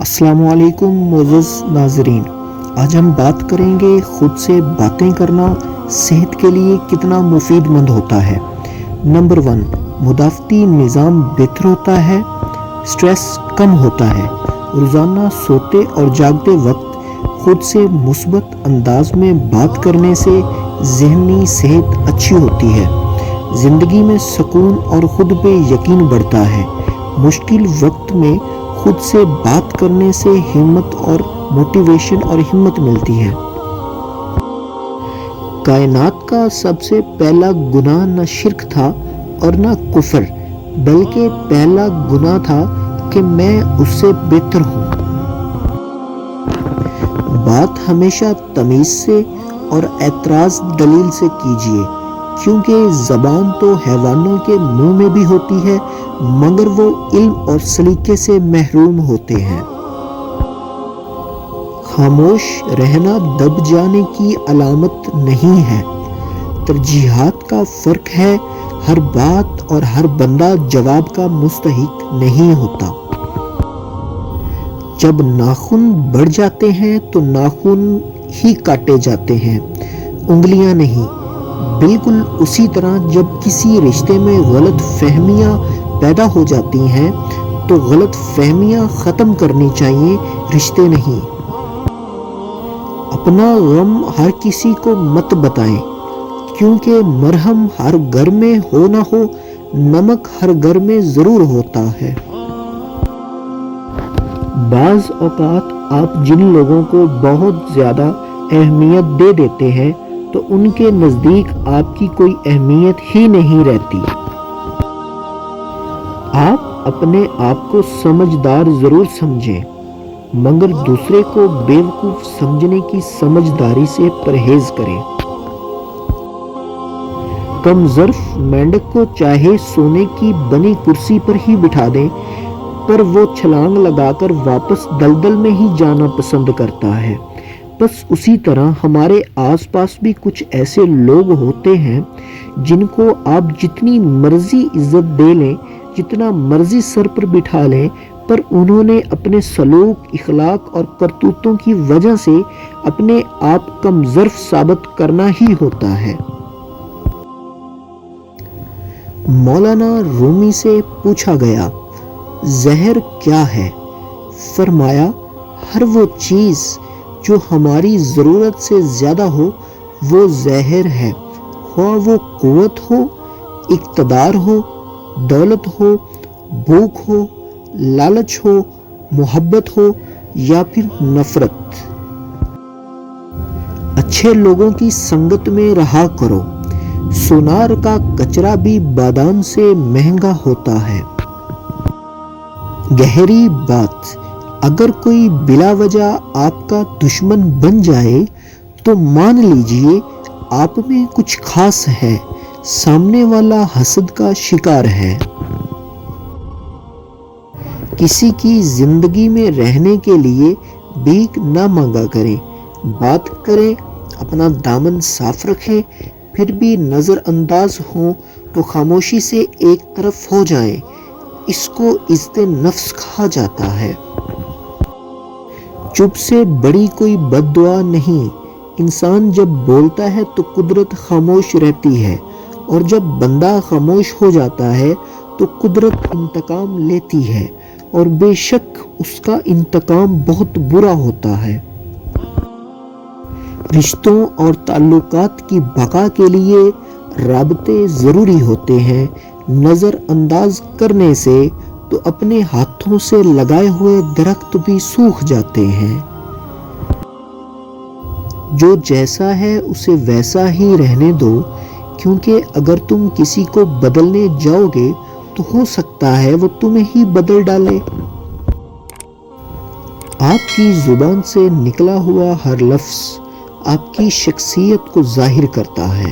السلام علیکم معزز ناظرین، آج ہم بات کریں گے خود سے باتیں کرنا صحت کے لیے کتنا مفید مند ہوتا ہے۔ نمبر 1، مدافعتی نظام بہتر ہوتا ہے، سٹریس کم ہوتا ہے۔ روزانہ سوتے اور جاگتے وقت خود سے مثبت انداز میں بات کرنے سے ذہنی صحت اچھی ہوتی ہے، زندگی میں سکون اور خود پہ یقین بڑھتا ہے۔ مشکل وقت میں خود سے بات کرنے سے ہمت اور موٹیویشن اور ہمت ملتی ہے۔ کائنات کا سب سے پہلا گناہ نہ شرک تھا اور نہ کفر، بلکہ پہلا گناہ تھا کہ میں اس سے بہتر ہوں۔ بات ہمیشہ تمیز سے اور اعتراض دلیل سے کیجیے، کیونکہ زبان تو حیوانوں کے منہ میں بھی ہوتی ہے مگر وہ علم اور سلیقے سے محروم ہوتے ہیں۔ خاموش رہنا دب جانے کی علامت نہیں ہے، ترجیحات کا فرق ہے۔ ہر بات اور ہر بندہ جواب کا مستحق نہیں ہوتا۔ جب ناخن بڑھ جاتے ہیں تو ناخن ہی کاٹے جاتے ہیں، انگلیاں نہیں۔ بالکل اسی طرح جب کسی رشتے میں غلط فہمیاں پیدا ہو جاتی ہیں تو غلط فہمیاں ختم کرنی چاہیے، رشتے نہیں۔ اپنا غم ہر کسی کو مت بتائیں، کیونکہ مرہم ہر گھر میں ہو نہ ہو، نمک ہر گھر میں ضرور ہوتا ہے۔ بعض اوقات آپ جن لوگوں کو بہت زیادہ اہمیت دے دیتے ہیں تو ان کے نزدیک آپ کی کوئی اہمیت ہی نہیں رہتی۔ آپ اپنے آپ کو سمجھدار ضرور سمجھیں، مگر دوسرے کو بیوقوف سمجھنے کی سمجھداری سے پرہیز کریں۔ کم ظرف مینڈک کو چاہے سونے کی بنی کرسی پر ہی بٹھا دیں، پر وہ چھلانگ لگا کر واپس دلدل میں ہی جانا پسند کرتا ہے۔ بس اسی طرح ہمارے آس پاس بھی کچھ ایسے لوگ ہوتے ہیں جن کو آپ جتنی مرضی عزت دے لیں، جتنا مرضی سر پر بٹھا لیں، پر انہوں نے اپنے سلوک، اخلاق اور کرتوتوں کی وجہ سے اپنے آپ کم ظرف ثابت کرنا ہی ہوتا ہے۔ مولانا رومی سے پوچھا گیا، زہر کیا ہے؟ فرمایا، ہر وہ چیز جو ہماری ضرورت سے زیادہ ہو وہ زہر ہے، خواہ وہ قوت ہو، اقتدار ہو، دولت ہو، بھوک ہو، لالچ ہو، محبت ہو یا پھر نفرت۔ اچھے لوگوں کی سنگت میں رہا کرو، سونار کا کچرا بھی بادام سے مہنگا ہوتا ہے۔ گہری بات، اگر کوئی بلا وجہ آپ کا دشمن بن جائے تو مان لیجئے آپ میں کچھ خاص ہے، سامنے والا حسد کا شکار ہے۔ کسی کی زندگی میں رہنے کے لیے بھیک نہ مانگا کریں، بات کریں، اپنا دامن صاف رکھیں، پھر بھی نظر انداز ہوں تو خاموشی سے ایک طرف ہو جائیں، اس کو عزت نفس کہا جاتا ہے۔ چپ سے بڑی کوئی بد دعا نہیں۔ انسان جب بولتا ہے تو قدرت خاموش رہتی ہے، اور جب بندہ خاموش ہو جاتا ہے تو قدرت انتقام لیتی ہے، اور بے شک اس کا انتقام بہت برا ہوتا ہے۔ رشتوں اور تعلقات کی بقا کے لیے رابطے ضروری ہوتے ہیں، نظر انداز کرنے سے تو اپنے ہاتھوں سے لگائے ہوئے درخت بھی سوکھ جاتے ہیں۔ جو جیسا ہے اسے ویسا ہی رہنے دو، کیونکہ اگر تم کسی کو بدلنے جاؤ گے تو ہو سکتا ہے وہ تمہیں ہی بدل ڈالے۔ آپ کی زبان سے نکلا ہوا ہر لفظ آپ کی شخصیت کو ظاہر کرتا ہے۔